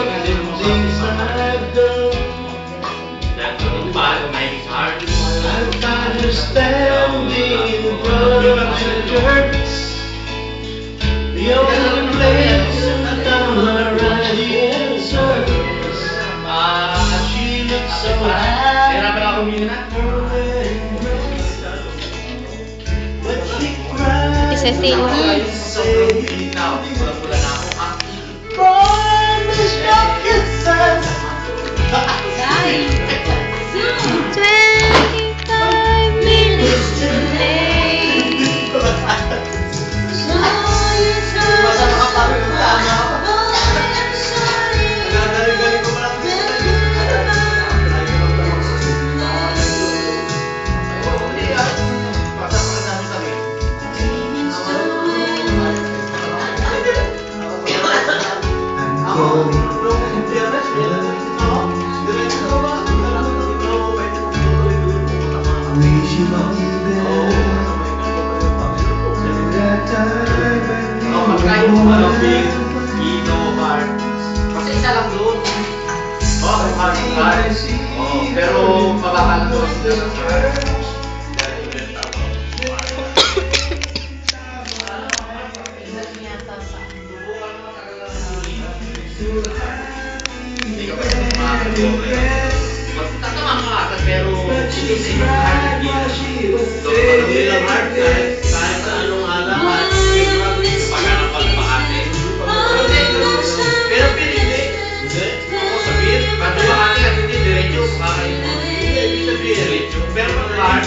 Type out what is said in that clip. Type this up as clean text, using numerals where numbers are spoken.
things I've done. I'm tired of standing in front of the church. The only place I'm not right answers. She looks so happy. But she cries. Promise your kisses. 25 minutes too late. So you told I'm sorry. Kasi isa lang doon. Pero mababa lang doon. Hindi ka pwede magtatama ka agad, pero hindi sa inyong hard bilang hard kahit sa anong alaman paghanap pa ng Makati. Pero pinili ako sabihin, ba't Makati at hindi diretso? Hindi sabihin diretso. Pero pag hard